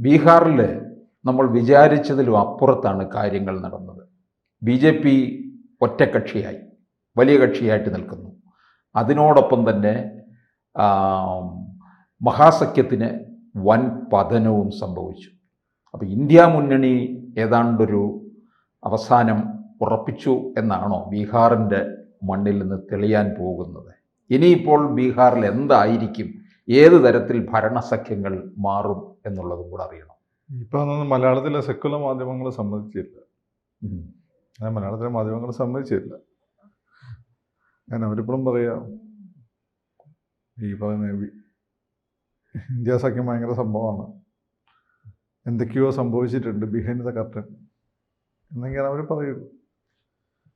ബീഹാറിൽ നമ്മൾ വിചാരിച്ചതിലും അപ്പുറത്താണ് കാര്യങ്ങൾ നടന്നത്. BJP ഒറ്റക്കക്ഷിയായി, വലിയ കക്ഷിയായിട്ട് നിൽക്കുന്നു. അതിനോടൊപ്പം തന്നെ മഹാസഖ്യത്തിന് വൻ പതനവും സംഭവിച്ചു. അപ്പോൾ ഇന്ത്യ മുന്നണി ഏതാണ്ടൊരു അവസാനം ഉറപ്പിച്ചു എന്നാണോ ബീഹാറിൻ്റെ മണ്ണിൽ നിന്ന് തെളിയാൻ പോകുന്നത്? ഇനിയിപ്പോൾ ബീഹാറിൽ എന്തായിരിക്കും, ഏത് തരത്തിൽ ഭരണസഖ്യങ്ങൾ മാറും എന്നുള്ളതും കൂടെ അറിയണം. ഇപ്പം മലയാളത്തിലെ സെക്കുലർ മാധ്യമങ്ങൾ സമ്മതിച്ചില്ല. മലയാളത്തിലെ മാധ്യമങ്ങൾ സമ്മതിച്ചില്ല. ഞാൻ അവരിപ്പോഴും പറയാം, ഈ പറയുന്ന ഇന്ത്യ സഖ്യം ഭയങ്കര സംഭവമാണ്, എന്തൊക്കെയോ സംഭവിച്ചിട്ടുണ്ട് ബിഹൈൻഡ് ദ കർട്ടൻ എന്നൊക്കെയാണ് അവർ പറയുള്ളൂ.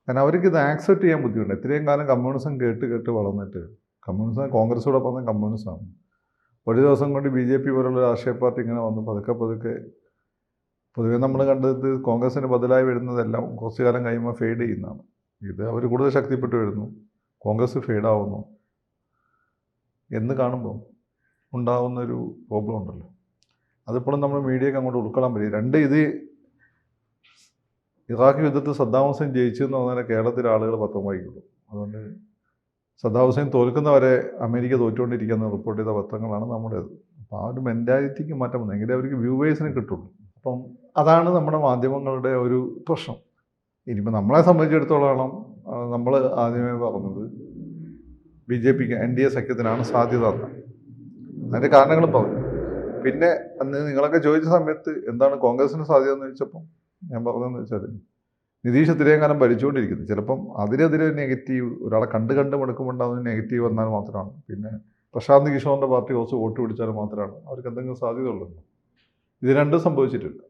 കാരണം അവർക്ക് ഇത് ആക്സെപ്റ്റ് ചെയ്യാൻ ബുദ്ധിമുട്ടുണ്ട്. ഇത്രയും കാലം കമ്മ്യൂണിസം കേട്ട് വളർന്നിട്ട്, കമ്മ്യൂണിസം കോൺഗ്രസോടെ പറഞ്ഞ കമ്മ്യൂണിസമാണ്, ഒരു ദിവസം കൊണ്ട് BJP പോലുള്ള രാഷ്ട്രീയ പാർട്ടി ഇങ്ങനെ വന്ന് പതുക്കെ പൊതുവെ നമ്മൾ കണ്ടത് കോൺഗ്രസിന് ബദലായി വരുന്നതെല്ലാം കുറച്ചു കാലം കഴിയുമ്പോൾ ഫെയ്ഡ് ചെയ്യുന്നതാണ്. ഇത് അവർ കൂടുതൽ ശക്തിപ്പെട്ട് വരുന്നു, കോൺഗ്രസ് ഫെയ്ഡാവുന്നു എന്ന് കാണുമ്പോൾ ഉണ്ടാകുന്നൊരു പ്രോബ്ലം ഉണ്ടല്ലോ. അതിപ്പോഴും നമ്മൾ മീഡിയയ്ക്ക് അങ്ങോട്ട് ഉൾക്കൊള്ളാൻ പറ്റില്ല. ഇത് ഇറാഖ് യുദ്ധത്തിൽ സദ്ദാം ഹുസൈൻ ജയിച്ചു എന്ന് പറഞ്ഞാൽ കേരളത്തിലെ ആളുകൾ പത്രം വായിക്കുള്ളൂ. അതുകൊണ്ട് സദ്ദാം ഹുസൈൻ തോൽക്കുന്നവരെ അമേരിക്ക തോറ്റുകൊണ്ടിരിക്കുന്ന റിപ്പോർട്ട് ചെയ്ത പത്രങ്ങളാണ് നമ്മുടേത്. അപ്പോൾ ആ ഒരു മെൻറ്റാലിറ്റിക്ക് മാറ്റം വന്നു, എങ്കിലേ അവർക്ക് വ്യൂവേഴ്സിന് കിട്ടുള്ളൂ. അപ്പം അതാണ് നമ്മുടെ മാധ്യമങ്ങളുടെ ഒരു പ്രശ്നം. ഇനിയിപ്പോൾ നമ്മളെ സംബന്ധിച്ചിടത്തോളം നമ്മൾ ആദ്യമേ പറഞ്ഞത് BJPക്ക് NDA സഖ്യത്തിനാണ് സാധ്യത എന്ന്. അതിൻ്റെ കാരണങ്ങളും പറഞ്ഞു. പിന്നെ അന്ന് നിങ്ങളൊക്കെ ചോദിച്ച സമയത്ത് എന്താണ് കോൺഗ്രസിന് സാധ്യത എന്ന് ചോദിച്ചപ്പം ഞാൻ പറഞ്ഞതെന്ന് വെച്ചാൽ, നിതീഷ് ഇത്രയും കാലം ഭരിച്ചുകൊണ്ടിരിക്കുന്നത്, ചിലപ്പം അതിനെതിരെ നെഗറ്റീവ് ഒരാളെ കണ്ട് മുടക്കുമ്പോണ്ടാകുന്ന നെഗറ്റീവ് വന്നാൽ മാത്രമാണ്, പിന്നെ പ്രശാന്ത് കിഷോറിൻ്റെ പാർട്ടി കുറച്ച് വോട്ട് പിടിച്ചാൽ മാത്രമാണ് അവർക്ക് എന്തെങ്കിലും സാധ്യത ഉള്ളത്. ഇത് രണ്ടും സംഭവിച്ചിട്ടില്ല.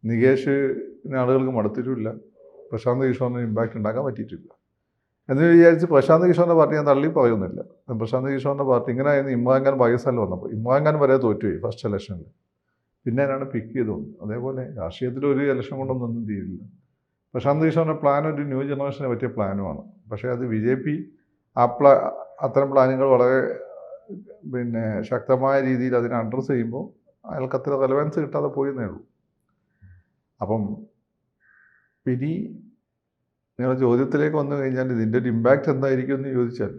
നികേഷിന് ആളുകൾക്ക് മടുത്തിട്ടുമില്ല, പ്രശാന്ത് കിഷോറിന് ഇമ്പാക്റ്റ് ഉണ്ടാക്കാൻ പറ്റിയിട്ടില്ല എന്ന് വിചാരിച്ച് പ്രശാന്ത് കിഷോറിൻ്റെ പാർട്ടി ഞാൻ തള്ളി പറയുന്നില്ല. പ്രശാന്ത് കിഷോറിൻ്റെ പാർട്ടി ഇങ്ങനെ ആയിരുന്നു ഇമ്രാൻഖാൻ പാകിസ്ഥാനിൽ വന്നപ്പോൾ. ഇമ്രാൻഖാൻ വരെ തോറ്റുപോയി ഫസ്റ്റ് ഇലക്ഷനിൽ, പിന്നെ അതിനാണ് പിക്ക് ചെയ്തു. അതേപോലെ രാഷ്ട്രീയത്തിൽ ഒരു ഇലക്ഷൻ കൊണ്ടൊന്നും തീരില്ല. പ്രശാന്ത് കിഷോറിൻ്റെ പ്ലാൻ ഒരു ന്യൂ ജനറേഷന് പറ്റിയ പ്ലാനുമാണ്. പക്ഷേ അത് BJP അത്തരം പ്ലാനുകൾ വളരെ ശക്തമായ രീതിയിൽ അതിനെ അഡ്രസ്സ് ചെയ്യുമ്പോൾ അയാൾക്ക് അത്ര റെലവൻസ് കിട്ടാതെ പോയെന്നേ ഉള്ളൂ. അപ്പം ഇനി നിങ്ങളുടെ ചോദ്യത്തിലേക്ക് വന്നു കഴിഞ്ഞാൽ ഇതിൻ്റെ ഒരു ഇമ്പാക്റ്റ് എന്തായിരിക്കും എന്ന് ചോദിച്ചാൽ,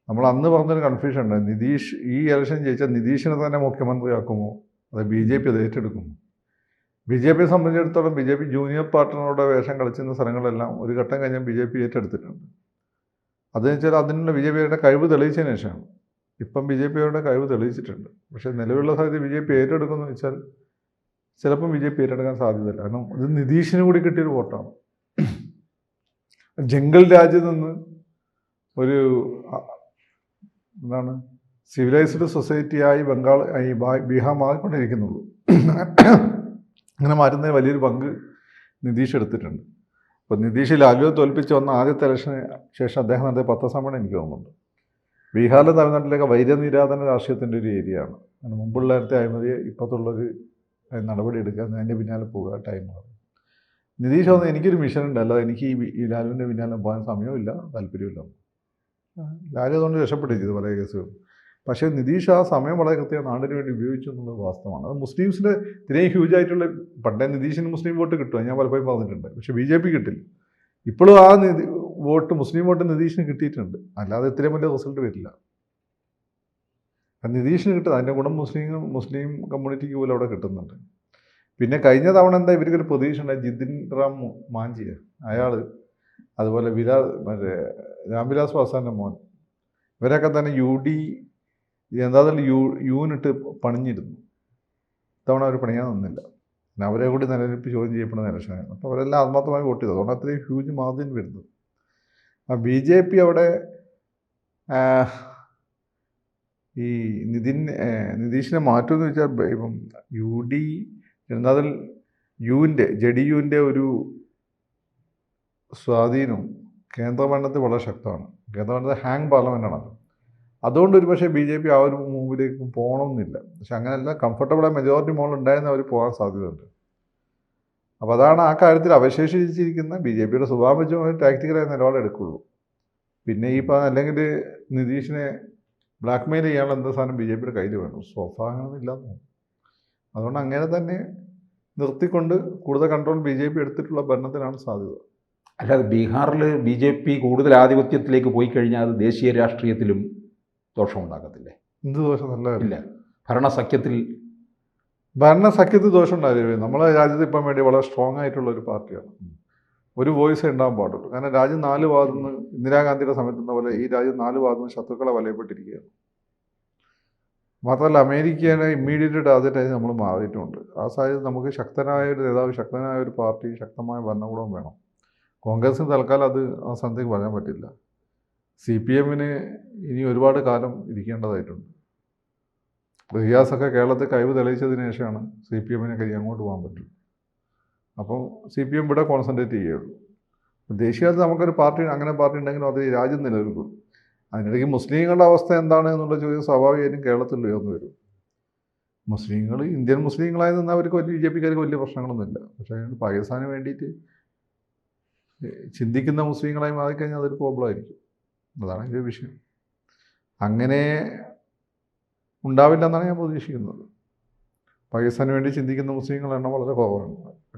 നമ്മൾ അന്ന് പറഞ്ഞൊരു കൺഫ്യൂഷൻ ഉണ്ട്. നിതീഷ് ഈ ഇലക്ഷൻ ജയിച്ചാൽ നിതീഷിനെ തന്നെ മുഖ്യമന്ത്രിയാക്കുമോ, അത് BJP അത് ഏറ്റെടുക്കുമോ? BJPയെ സംബന്ധിച്ചിടത്തോളം BJP ജൂനിയർ പാർട്ട്ണറുടെ വേഷം കളിച്ചിരുന്ന സ്ഥലങ്ങളെല്ലാം ഒരു ഘട്ടം കഴിഞ്ഞാൽ BJP ഏറ്റെടുത്തിട്ടുണ്ട്. അതെന്ന് വെച്ചാൽ അതിനുള്ള BJPയുടെ കഴിവ് തെളിയിച്ചതിന് ശേഷമാണ്. ഇപ്പം BJPയുടെ കഴിവ് തെളിയിച്ചിട്ടുണ്ട്. പക്ഷേ നിലവിലുള്ള സാധ്യത BJP ഏറ്റെടുക്കുമെന്ന് വെച്ചാൽ ചിലപ്പം BJP ഏറ്റെടുക്കാൻ സാധ്യതയില്ല. കാരണം ഇത് നിതീഷിന് കൂടി കിട്ടിയൊരു വോട്ടാണ്. ജംഗിൾ രാജ്യത്ത് നിന്ന് ഒരു എന്താണ് സിവിലൈസ്ഡ് സൊസൈറ്റിയായി ബീഹാർ മാറിക്കൊണ്ടിരിക്കുന്നുള്ളൂ. അങ്ങനെ മാറ്റുന്നതിന് വലിയൊരു പങ്ക് നിതീഷ് എടുത്തിട്ടുണ്ട്. അപ്പോൾ നിതീഷ് ലാലുവിനെ തോൽപ്പിച്ച് വന്ന ആദ്യത്തെ ഇലക്ഷന് ശേഷം അദ്ദേഹം നടത്തിയ പത്രസമ്മേളനം എനിക്ക് തോന്നുന്നുണ്ട്. ബീഹാറിലെ തമിഴ്നാട്ടിലേക്ക് വൈരനിരാധന രാഷ്ട്രീയത്തിൻ്റെ ഒരു ഏരിയയാണ്. അതിന് മുമ്പുള്ള നേരത്തെ അഴിമതി ഇപ്പോഴത്തുള്ളൊരു നടപടി എടുക്കുക, അതിൻ്റെ പിന്നാലെ പോകുക, ടൈമാണ്. നിതീഷ് വന്ന് എനിക്കൊരു മിഷൻ ഉണ്ട്, അല്ലാതെ എനിക്ക് ഈ ലാലുവിൻ്റെ പിന്നാലെ പോകാൻ സമയമില്ല, താല്പര്യമില്ല. ലാലു അതുകൊണ്ട് രക്ഷപ്പെട്ടിരിച്ചത് പല കേസുകളും. പക്ഷേ നിതീഷ് ആ സമയം വളരെ കൃത്യം നാടിന് വേണ്ടി ഉപയോഗിച്ചു എന്നുള്ളത് വാസ്തവമാണ്. അത് മുസ്ലിംസിൻ്റെ ഇത്രയും ഹ്യൂജായിട്ടുള്ള പണ്ടേ നിതീഷിന് മുസ്ലിം വോട്ട് കിട്ടുക ഞാൻ പലപ്പോഴും പറഞ്ഞിട്ടുണ്ട്. പക്ഷേ BJP കിട്ടില്ല. ഇപ്പോഴും ആ മുസ്ലിം വോട്ട് നിതീഷിന് കിട്ടിയിട്ടുണ്ട്, അല്ലാതെ ഇത്രയും വലിയ റിസൾട്ട് വരില്ല. നിതീഷിന് കിട്ടുന്നത് അതിൻ്റെ ഗുണം മുസ്ലിം കമ്മ്യൂണിറ്റിക്ക് പോലും അവിടെ കിട്ടുന്നുണ്ട്. പിന്നെ കഴിഞ്ഞ തവണ എന്താ ഇവർക്കൊരു പ്രതീക്ഷ ഉണ്ടായി, ജിതിൻ റാം മാഞ്ചിയ അയാൾ, അതുപോലെ രാംവിലാസ് പാസ്വാൻ്റെ മോൻ, ഇവരൊക്കെ തന്നെ ജനതാദൾ യുവിനിട്ട് പണിഞ്ഞിരുന്നു. ഇത്തവണ അവർ പണിയാൻ നിന്നില്ല. പിന്നെ അവരെ കൂടി നിലനിൽപ്പ് ചോദ്യം ചെയ്യപ്പെടുന്ന ഇലക്ഷനായിരുന്നു. അപ്പോൾ അവരെല്ലാം ആത്മാർത്ഥമായി വോട്ട് ചെയ്തു. അതുകൊണ്ട് അത്രയും ഹ്യൂജ് മാർജിൻ വരുന്നത്. ആ BJP അവിടെ ഈ നിതീഷിനെ മാറ്റുമെന്ന് വെച്ചാൽ ഇപ്പം ജനതാദൾ JDUവിൻ്റെ ഒരു സ്വാധീനം കേന്ദ്രഭരണത്തിൽ വളരെ ശക്തമാണ്. കേന്ദ്രഭരണത്തിൽ ഹാങ് പാർലമെൻറ്റാണ്. അതുകൊണ്ട് ഒരു പക്ഷേ BJP ആ ഒരു മൂവിലേക്ക് പോകണമെന്നില്ല. പക്ഷെ അങ്ങനെയല്ല, കംഫർട്ടബിളായ മെജോറിറ്റി മോൾ ഉണ്ടായിരുന്ന അവർ പോകാൻ സാധ്യതയുണ്ട്. അപ്പോൾ അതാണ് ആ കാര്യത്തിൽ അവശേഷിച്ചിരിക്കുന്ന BJPയുടെ സ്വഭാവം വെച്ച് ടാക്ടിക്കലായ നിലപാടെടുക്കുള്ളൂ. പിന്നെ ഈ അല്ലെങ്കിൽ നിതീഷിനെ ബ്ലാക്ക് മെയിൽ ചെയ്യാനുള്ള എന്താ സാധനം BJPയുടെ കയ്യിൽ വേണം. അങ്ങനെയൊന്നും ഇല്ലാന്ന് തോന്നുന്നു. അതുകൊണ്ട് അങ്ങനെ തന്നെ നിർത്തിക്കൊണ്ട് കൂടുതൽ കൺട്രോൾ BJP എടുത്തിട്ടുള്ള ഭരണത്തിനാണ് സാധ്യത. അല്ലാതെ ബീഹാറിൽ BJP കൂടുതൽ ആധിപത്യത്തിലേക്ക് പോയി കഴിഞ്ഞാൽ അത് ദേശീയ രാഷ്ട്രീയത്തിലും ദോഷമുണ്ടാകത്തില്ലേ? എന്ത് ദോഷം? നല്ല ഇല്ല, ഭരണസഖ്യത്തിൽ ദോഷം ഉണ്ടാവില്ല. നമ്മളെ രാജ്യത്ത് ഇപ്പം വേണ്ടി വളരെ സ്ട്രോങ് ആയിട്ടുള്ള ഒരു പാർട്ടിയാണ്. ഒരു വോയിസ് ഉണ്ടാകാൻ പാടുള്ളൂ. കാരണം രാജ്യം 4 ഭാഗത്തു നിന്ന് ഇന്ദിരാഗാന്ധിയുടെ സമയത്തുന്ന പോലെ ഈ രാജ്യം 4 ഭാഗത്തു നിന്ന് ശത്രുക്കളെ വലയപ്പെട്ടിരിക്കുകയാണ്. മാത്രമല്ല അമേരിക്കയുടെ ഇമ്മീഡിയറ്റ് ടാർഗറ്റായി നമ്മൾ മാറിയിട്ടുണ്ട്. ആ സാഹചര്യം നമുക്ക് ശക്തനായ ഒരു നേതാവ്, ശക്തനായ ഒരു പാർട്ടി, ശക്തമായ ഭരണകൂടം വേണം. കോൺഗ്രസിന് തൽക്കാലം അത് ആ സ്ഥാനത്തേക്ക് പറയാൻ പറ്റില്ല. CPMന് ഇനി ഒരുപാട് കാലം ഇരിക്കേണ്ടതായിട്ടുണ്ട്. റിയാസൊക്കെ കേരളത്തിൽ കഴിവ് തെളിയിച്ചതിന് ശേഷമാണ് CPMനെ കൈ അങ്ങോട്ട് പോകാൻ പറ്റും. അപ്പോൾ CPM ഇവിടെ കോൺസെൻട്രേറ്റ് ചെയ്യുള്ളൂ. ദേശീയതലത്തിൽ നമുക്കൊരു പാർട്ടി, അങ്ങനെ പാർട്ടി ഉണ്ടെങ്കിലും അത് ഈ രാജ്യം നിലനിൽക്കും. അതിനിടയ്ക്ക് മുസ്ലിങ്ങളുടെ അവസ്ഥ എന്താണ് എന്നുള്ള ചോദ്യം സ്വാഭാവികമായിട്ടും കേരളത്തിൽ ഉയർന്നു വരും. മുസ്ലിങ്ങൾ ഇന്ത്യൻ മുസ്ലിങ്ങളായി നിന്ന് അവർക്ക് BJPക്കാർക്ക് വലിയ പ്രശ്നങ്ങളൊന്നുമില്ല. പക്ഷേ പാകിസ്ഥാന് വേണ്ടിയിട്ട് ചിന്തിക്കുന്ന മുസ്ലിങ്ങളായി മാറിക്കഴിഞ്ഞാൽ അതൊരു പ്രോബ്ലം ആയിരിക്കും. അതാണ് എൻ്റെ വിഷയം. അങ്ങനെ ഉണ്ടാവില്ല എന്നാണ് ഞാൻ പ്രതീക്ഷിക്കുന്നത്. പാകിസ്ഥാന് വേണ്ടി ചിന്തിക്കുന്ന മുസ്ലിങ്ങളുടെ എണ്ണം വളരെ കുറവാണ്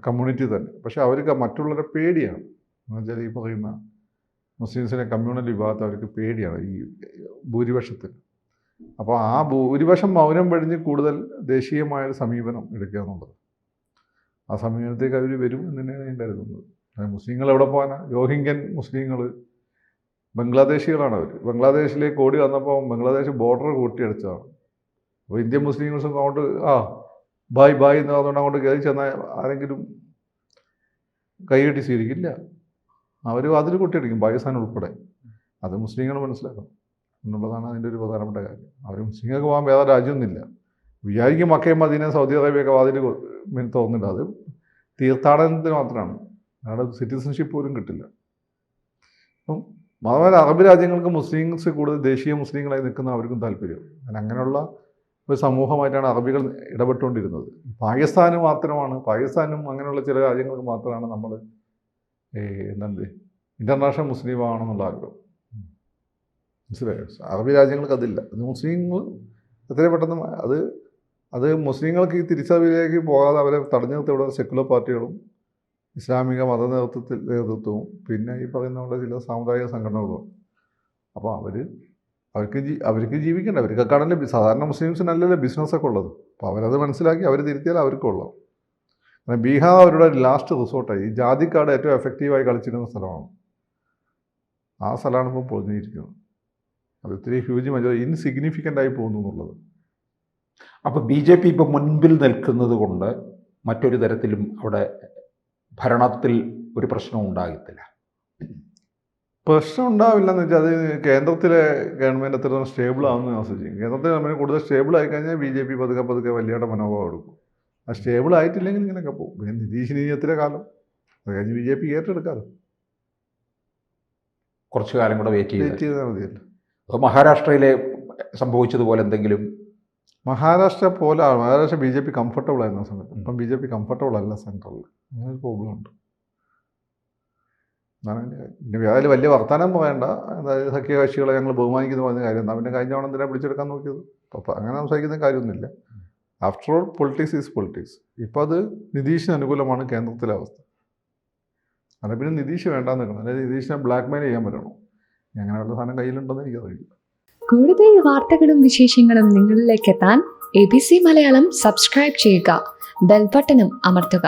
കമ്മ്യൂണിറ്റി തന്നെ. പക്ഷേ അവർക്ക് മറ്റുള്ളവരെ പേടിയാണ്. എന്നുവെച്ചാൽ ഈ പറയുന്ന മുസ്ലിംസിനെ കമ്മ്യൂണൽ വിഭാഗത്തെ അവർക്ക് പേടിയാണ് ഈ ഭൂരിപക്ഷത്തിൽ. അപ്പോൾ ആ ഭൂരിപക്ഷം മൗനം വെടിഞ്ഞ് കൂടുതൽ ദേശീയമായൊരു സമീപനം എടുക്കുക എന്നുള്ളത്, ആ സമീപനത്തേക്ക് അവർ വരും എന്ന് തന്നെയാണ് ഞാൻ കരുതുന്നത്. മുസ്ലിങ്ങൾ എവിടെ പോകാനാണ്? രോഹിംഗ്യൻ മുസ്ലിങ്ങൾ ബംഗ്ലാദേശികളാണ്. അവർ ബംഗ്ലാദേശിലേക്ക് ഓടി വന്നപ്പോൾ ബംഗ്ലാദേശ് ബോർഡർ കൂട്ടിയടിച്ചതാണ്. അപ്പോൾ ഇന്ത്യൻ മുസ്ലിംസ് അങ്ങോട്ട് ബായ് എന്ന് പറഞ്ഞുകൊണ്ട് അങ്ങോട്ട് കയറി ചെന്നാൽ ആരെങ്കിലും കൈകെട്ടി സ്വീകരിക്കില്ല. അവർ അതിൽ കൂട്ടിയടിക്കും, പാകിസ്ഥാൻ ഉൾപ്പെടെ. അത് മുസ്ലിങ്ങൾ മനസ്സിലാക്കണം എന്നുള്ളതാണ് അതിൻ്റെ ഒരു പ്രധാനപ്പെട്ട കാര്യം. അവർ മുസ്ലിങ്ങൾക്ക് പോകാൻ വേറെ രാജ്യമൊന്നുമില്ല. വിചാരിക്കും മക്കയും മദീനയും സൗദി അറേബ്യയൊക്കെ വാതിൽ തോന്നുന്നില്ല. അത് തീർത്ഥാടനത്തിന് മാത്രമാണ്. അവിടെ സിറ്റിസൺഷിപ്പ് പോലും കിട്ടില്ല. അപ്പം മാത്രമല്ല അറബ് രാജ്യങ്ങൾക്ക് മുസ്ലിംസ് കൂടുതൽ ദേശീയ മുസ്ലിങ്ങളായി നിൽക്കുന്ന അവർക്കും താല്പര്യം. അങ്ങനെയുള്ള ഒരു സമൂഹമായിട്ടാണ് അറബികൾ ഇടപെട്ടുകൊണ്ടിരുന്നത്. പാകിസ്ഥാനും അങ്ങനെയുള്ള ചില രാജ്യങ്ങൾക്ക് മാത്രമാണ് നമ്മൾ ഇൻ്റർനാഷണൽ മുസ്ലിം ആണെന്നുള്ള ആഗ്രഹം. മനസ്സിലായോ? അറബി രാജ്യങ്ങൾക്ക് അതില്ല. അത് മുസ്ലിങ്ങൾ എത്രയും പെട്ടെന്ന് അത് മുസ്ലിങ്ങൾക്ക് ഈ തിരിച്ചറിവിലേക്ക് പോകാതെ അവരെ തടഞ്ഞു നിർത്തിയുള്ള സെക്കുലർ പാർട്ടികളും ഇസ്ലാമിക മത നേതൃത്വവും പിന്നെ ഈ പറയുന്ന പോലെ ചില സാമുദായിക സംഘടനകളും. അപ്പോൾ അവർക്ക് ജീവിക്കേണ്ട, അവർക്കൊക്കെയാണല്ലോ സാധാരണ മുസ്ലിംസിനല്ലല്ലോ ബിസിനസ്സൊക്കെ ഉള്ളത്. അപ്പോൾ അവരത് മനസ്സിലാക്കി അവർ തിരുത്തിയാൽ അവർക്ക് കൊള്ളാം. കാരണം ബീഹാർ അവരുടെ ലാസ്റ്റ് റിസോർട്ടായി. ഈ ജാതിക്കാട് ഏറ്റവും എഫക്റ്റീവായി കളിച്ചിരുന്ന സ്ഥലമാണ്. ആ സ്ഥലമാണ് ഇപ്പോൾ പൊളിഞ്ഞിരിക്കുന്നത്. അത് ഇത്തിരി ഹ്യൂജ് മജോറിറ്റി ഇൻസിഗ്നിഫിക്കൻ്റ് ആയി പോകുന്നു എന്നുള്ളത്. അപ്പോൾ BJP ഇപ്പോൾ മുൻപിൽ നിൽക്കുന്നത് കൊണ്ട് മറ്റൊരു തരത്തിലും അവിടെ ഭരണത്തിൽ ഒരു പ്രശ്നവും ഉണ്ടാകത്തില്ല. പ്രശ്നം ഉണ്ടാവില്ലെന്ന് വെച്ചാൽ അത് കേന്ദ്രത്തിലെ ഗവൺമെൻറ് എത്രത്തോളം സ്റ്റേബിൾ ആണെന്ന് ആസ്വദിക്കും. കേന്ദ്രത്തിലെ ഗവൺമെൻറ് കൂടുതൽ സ്റ്റേബിൾ ആയി കഴിഞ്ഞാൽ BJP പതുക്കെ വലിയ മനോഭാവം എടുക്കും. ആ സ്റ്റേബിൾ ആയിട്ടില്ലെങ്കിൽ ഇങ്ങനെയൊക്കെ പോകും. പിന്നെ നിതീഷിനീയത്തിലെ കാലം അത് കഴിഞ്ഞ് BJP ഏറ്റെടുക്കാറ്. കുറച്ച് കാലം കൂടെ വെയിറ്റ് ചെയ്താൽ മതിയല്ലോ. അപ്പോൾ മഹാരാഷ്ട്രയിലെ സംഭവിച്ചതുപോലെ എന്തെങ്കിലും? മഹാരാഷ്ട്ര BJP കംഫർട്ടബിൾ ആയിരുന്ന സമയത്ത്. ഇപ്പം BJP കംഫർട്ടബിൾ അല്ല സെൻട്രലിൽ. അങ്ങനെ ഒരു പ്രോബ്ലം ഉണ്ട്. പിന്നെ അതിൽ വലിയ വർത്തമാനം പറയണ്ട. അതായത് സഖ്യകക്ഷികളെ ഞങ്ങൾ ബഹുമാനിക്കുന്ന പറഞ്ഞ കാര്യം എന്നാൽ പിന്നെ കഴിഞ്ഞ തവണ എന്തിനാ പിടിച്ചെടുക്കാൻ നോക്കിയത്? അപ്പോൾ അങ്ങനെ സംസാരിക്കുന്ന കാര്യമൊന്നുമില്ല. After all politics is politics. ഇപ്പോൾ അത് നിതീഷിന് അനുകൂലമാണ് കേന്ദ്രത്തിലെ അവസ്ഥ. അത് പിന്നെ നിതീഷ് വേണ്ടാന്ന് നിൽക്കണം. അതായത് നിതീഷിനെ ബ്ലാക്ക് മെയിൽ ചെയ്യാൻ പറ്റണം. അങ്ങനെ വല്ല സാധനം കയ്യിലുണ്ടെന്ന് എനിക്കറിയില്ല. കൂടുതൽ വാർത്തകളും വിശേഷങ്ങളും നിങ്ങളിലേക്ക് എത്താൻ ABC മലയാളം സബ്സ്ക്രൈബ് ചെയ്യുക, ബെൽ ബട്ടണും അമർത്തുക.